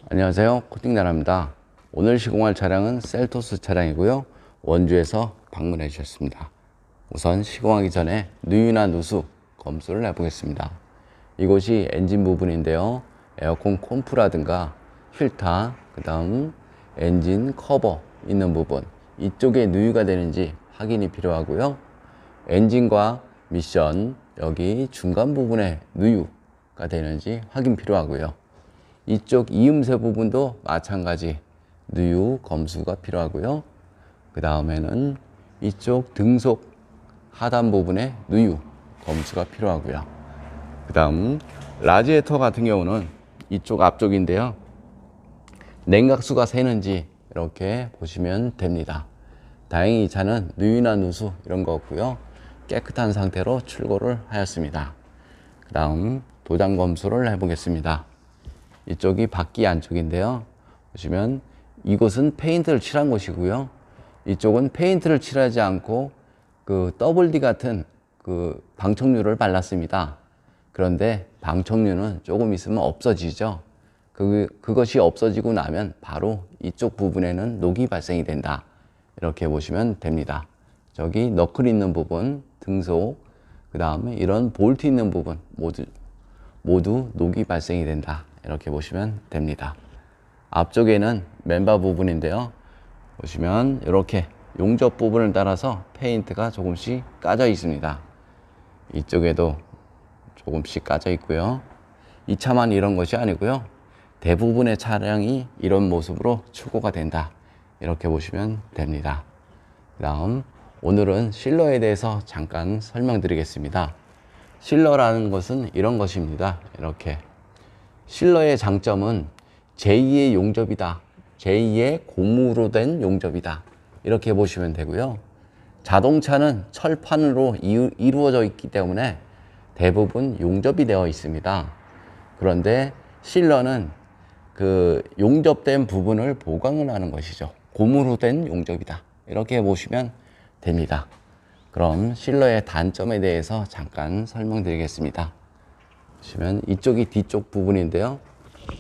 안녕하세요, 코팅나라입니다. 오늘 시공할 차량은 셀토스 차량이고요. 원주에서 방문해 주셨습니다. 우선 시공하기 전에 누유나 누수 검수를 해보겠습니다. 이곳이 엔진 부분인데요. 에어컨 콤프라든가 필터, 그 다음 엔진 커버 있는 부분, 이쪽에 누유가 되는지 확인이 필요하고요. 엔진과 미션, 여기 중간 부분에 누유가 되는지 확인 필요하고요. 이쪽 이음새 부분도 마찬가지 누유 검수가 필요하고요. 그 다음에는 이쪽 등속 하단 부분에 누유 검수가 필요하고요. 그 다음 라지에이터 같은 경우는 이쪽 앞쪽인데요. 냉각수가 새는지 이렇게 보시면 됩니다. 다행히 이 차는 누유나 누수 이런 거 없고요. 깨끗한 상태로 출고를 하였습니다. 그 다음 도장 검수를 해보겠습니다. 이쪽이 바퀴 안쪽인데요. 보시면 이곳은 페인트를 칠한 곳이고요. 이쪽은 페인트를 칠하지 않고 그 WD 같은 그 방청류를 발랐습니다. 그런데 방청류는 조금 있으면 없어지죠. 그것이 없어지고 나면 바로 이쪽 부분에는 녹이 발생이 된다. 이렇게 보시면 됩니다. 저기 너클 있는 부분, 등속, 그 다음에 이런 볼트 있는 부분 모두 녹이 발생이 된다. 이렇게 보시면 됩니다. 앞쪽에는 멤버 부분인데요. 보시면 이렇게 용접 부분을 따라서 페인트가 조금씩 까져 있습니다. 이쪽에도 조금씩 까져 있고요. 이 차만 이런 것이 아니고요. 대부분의 차량이 이런 모습으로 출고가 된다. 이렇게 보시면 됩니다. 그 다음 오늘은 실러에 대해서 잠깐 설명드리겠습니다. 실러라는 것은 이런 것입니다. 이렇게 실러의 장점은 제2의 용접이다. 제2의 고무로 된 용접이다. 이렇게 보시면 되고요. 자동차는 철판으로 이루어져 있기 때문에 대부분 용접이 되어 있습니다. 그런데 실러는 그 용접된 부분을 보강을 하는 것이죠. 고무로 된 용접이다. 이렇게 보시면 됩니다. 그럼 실러의 단점에 대해서 잠깐 설명드리겠습니다. 보시면 이쪽이 뒤쪽 부분인데요.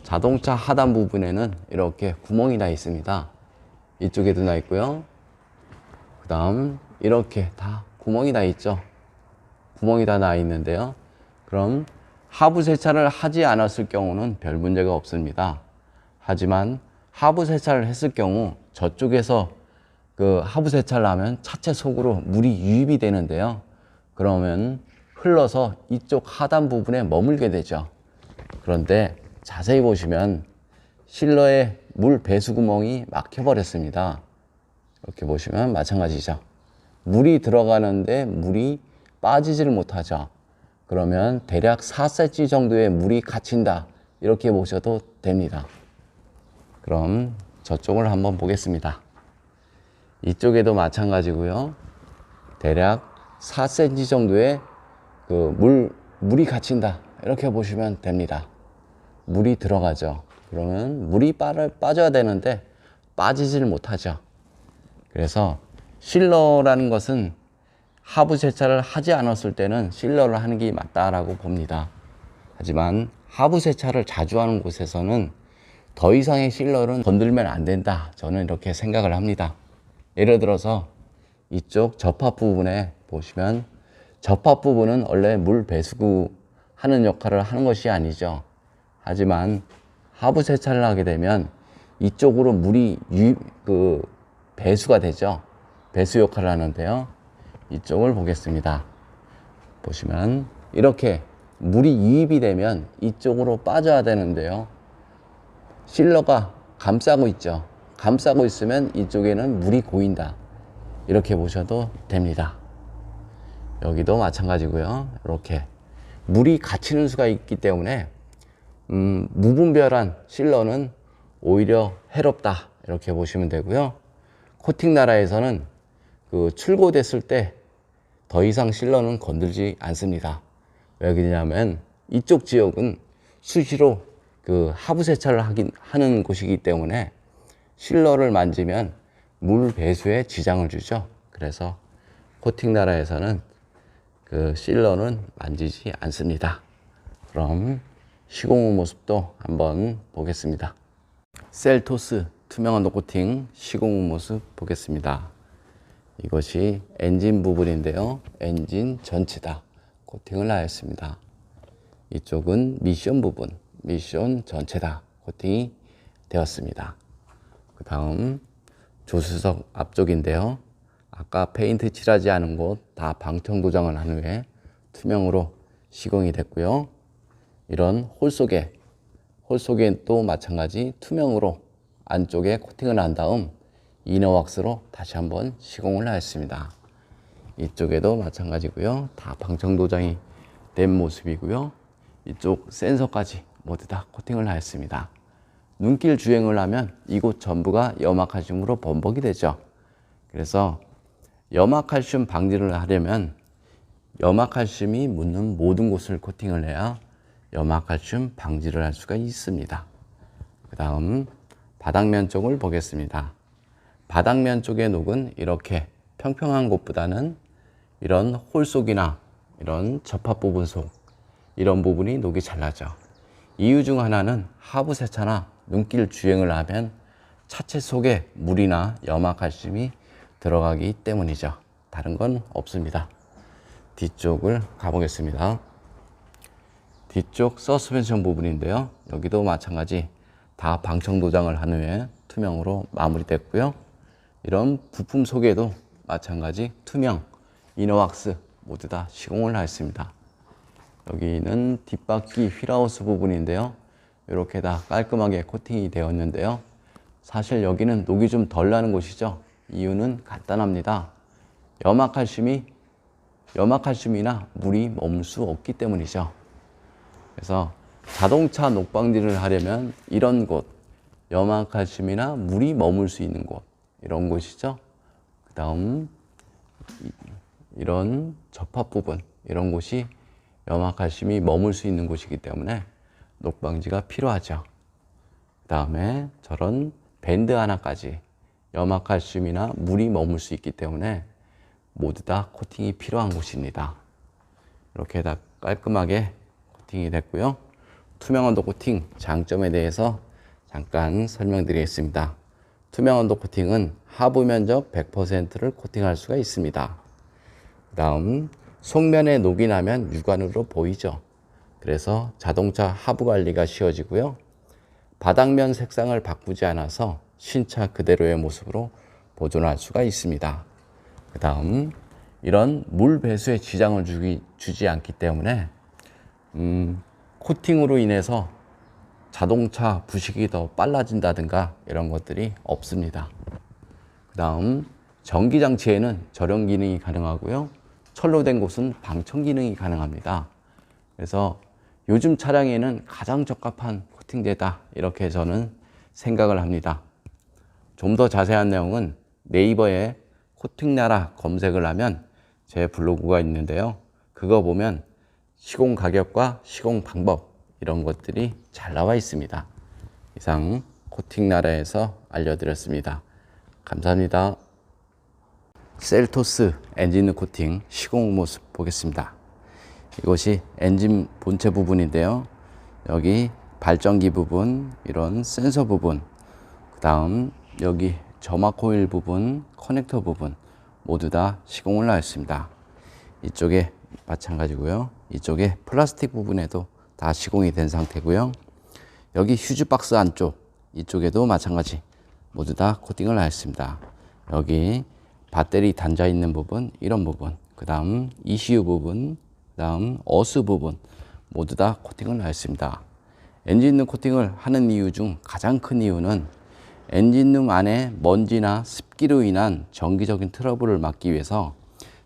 자동차 하단 부분에는 이렇게 구멍이 나 있습니다. 이쪽에도 나 있고요. 그 다음 이렇게 다 구멍이 나 있죠. 구멍이 다 나 있는데요. 그럼 하부 세차를 하지 않았을 경우는 별 문제가 없습니다. 하지만 하부 세차를 했을 경우 저쪽에서 그 하부 세차를 하면 차체 속으로 물이 유입이 되는데요. 그러면 흘러서 이쪽 하단 부분에 머물게 되죠. 그런데 자세히 보시면 실러의 물 배수 구멍이 막혀 버렸습니다. 이렇게 보시면 마찬가지죠. 물이 들어가는데 물이 빠지지를 못하죠. 그러면 대략 4cm 정도의 물이 갇힌다. 이렇게 보셔도 됩니다. 그럼 저쪽을 한번 보겠습니다. 이쪽에도 마찬가지고요. 대략 4cm 정도의 그 물이 갇힌다. 이렇게 보시면 됩니다. 물이 들어가죠. 그러면 물이 빠져야 되는데 빠지질 못하죠. 그래서 실러라는 것은 하부 세차를 하지 않았을 때는 실러를 하는 게 맞다라고 봅니다. 하지만 하부 세차를 자주 하는 곳에서는 더 이상의 실러는 건들면 안 된다. 저는 이렇게 생각을 합니다. 예를 들어서 이쪽 접합 부분에 보시면 접합 부분은 원래 물 배수구 하는 역할을 하는 것이 아니죠. 하지만 하부 세차를 하게 되면 이쪽으로 물이 배수가 되죠. 배수 역할을 하는데요. 이쪽을 보겠습니다. 보시면 이렇게 물이 유입이 되면 이쪽으로 빠져야 되는데요. 실러가 감싸고 있죠. 감싸고 있으면 이쪽에는 물이 고인다. 이렇게 보셔도 됩니다. 여기도 마찬가지고요. 이렇게 물이 갇히는 수가 있기 때문에 무분별한 실러는 오히려 해롭다. 이렇게 보시면 되고요. 코팅나라에서는 그 출고됐을 때 더 이상 실러는 건들지 않습니다. 왜 그러냐면 이쪽 지역은 수시로 그 하부 세차를 하는 곳이기 때문에 실러를 만지면 물 배수에 지장을 주죠. 그래서 코팅나라에서는 그 실러는 만지지 않습니다. 그럼 시공 후 모습도 한번 보겠습니다. 셀토스 투명 언더 코팅 시공 후 모습 보겠습니다. 이것이 엔진 부분인데요. 엔진 전체 다 코팅을 하였습니다. 이쪽은 미션 부분, 미션 전체 다 코팅이 되었습니다. 그 다음 조수석 앞쪽인데요. 아까 페인트 칠하지 않은 곳 다 방청 도장을 한 후에 투명으로 시공이 됐고요. 이런 홀 속에 또 마찬가지 투명으로 안쪽에 코팅을 한 다음 이너 왁스로 다시 한번 시공을 하였습니다. 이쪽에도 마찬가지고요. 다 방청 도장이 된 모습이고요. 이쪽 센서까지 모두 다 코팅을 하였습니다. 눈길 주행을 하면 이곳 전부가 염화칼슘으로 범벅이 되죠. 그래서 염화칼슘 방지를 하려면 염화칼슘이 묻는 모든 곳을 코팅을 해야 염화칼슘 방지를 할 수가 있습니다. 그 다음 바닥면 쪽을 보겠습니다. 바닥면 쪽의 녹은 이렇게 평평한 곳보다는 이런 홀 속이나 이런 접합 부분 속 이런 부분이 녹이 잘 나죠. 이유 중 하나는 하부 세차나 눈길 주행을 하면 차체 속에 물이나 염화칼슘이 들어가기 때문이죠. 다른 건 없습니다. 뒤쪽을 가보겠습니다. 뒤쪽 서스펜션 부분인데요. 여기도 마찬가지 다 방청 도장을 한 후에 투명으로 마무리됐고요. 이런 부품 속에도 마찬가지 투명, 이너왁스 모두 다 시공을 하였습니다. 여기는 뒷바퀴 휠하우스 부분인데요. 이렇게 다 깔끔하게 코팅이 되었는데요. 사실 여기는 녹이 좀 덜 나는 곳이죠. 이유는 간단합니다. 염화칼슘이나 물이 머물 수 없기 때문이죠. 그래서 자동차 녹 방지를 하려면 이런 곳, 염화칼슘이나 물이 머물 수 있는 곳, 이런 곳이죠. 그 다음 이런 접합 부분, 이런 곳이 염화칼슘이 머물 수 있는 곳이기 때문에 녹 방지가 필요하죠. 그 다음에 저런 밴드 하나까지 염화칼슘이나 물이 머물 수 있기 때문에 모두 다 코팅이 필요한 곳입니다. 이렇게 다 깔끔하게 코팅이 됐고요. 투명 언더 코팅 장점에 대해서 잠깐 설명드리겠습니다. 투명 언더 코팅은 하부 면적 100%를 코팅할 수가 있습니다. 그 다음 속면에 녹이 나면 육안으로 보이죠. 그래서 자동차 하부 관리가 쉬워지고요. 바닥면 색상을 바꾸지 않아서 신차 그대로의 모습으로 보존할 수가 있습니다. 그 다음 이런 물 배수에 지장을 주지 않기 때문에 코팅으로 인해서 자동차 부식이 더 빨라진다든가 이런 것들이 없습니다. 그 다음 전기장치에는 절연 기능이 가능하고요. 철로 된 곳은 방청 기능이 가능합니다. 그래서 요즘 차량에는 가장 적합한 코팅제다 이렇게 저는 생각을 합니다. 좀 더 자세한 내용은 네이버에 코팅나라 검색을 하면 제 블로그가 있는데요. 그거 보면 시공 가격과 시공 방법 이런 것들이 잘 나와 있습니다. 이상 코팅나라에서 알려드렸습니다. 감사합니다. 셀토스 엔진 코팅 시공 모습 보겠습니다. 이것이 엔진 본체 부분인데요. 여기 발전기 부분, 이런 센서 부분, 그 다음 여기 점화 코일 부분, 커넥터 부분 모두 다 시공을 하였습니다. 이쪽에 마찬가지고요. 이쪽에 플라스틱 부분에도 다 시공이 된 상태고요. 여기 휴즈박스 안쪽 이쪽에도 마찬가지 모두 다 코팅을 하였습니다. 여기 배터리 단자 있는 부분, 이런 부분, 그 다음 ECU 부분, 그 다음 어스 부분 모두 다 코팅을 하였습니다. 엔진룸 코팅을 하는 이유 중 가장 큰 이유는 엔진룸 안에 먼지나 습기로 인한 정기적인 트러블을 막기 위해서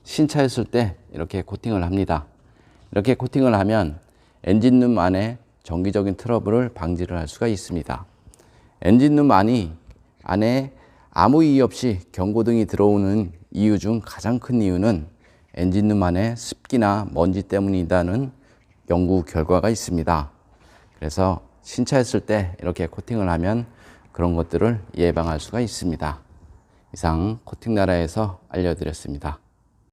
신차였을 때 이렇게 코팅을 합니다. 이렇게 코팅을 하면 엔진룸 안에 정기적인 트러블을 방지를 할 수가 있습니다. 엔진룸 안에 아무 이유 없이 경고등이 들어오는 이유 중 가장 큰 이유는 엔진룸 안에 습기나 먼지 때문이라는 연구 결과가 있습니다. 그래서 신차였을 때 이렇게 코팅을 하면 그런 것들을 예방할 수가 있습니다. 이상 코팅나라에서 알려드렸습니다.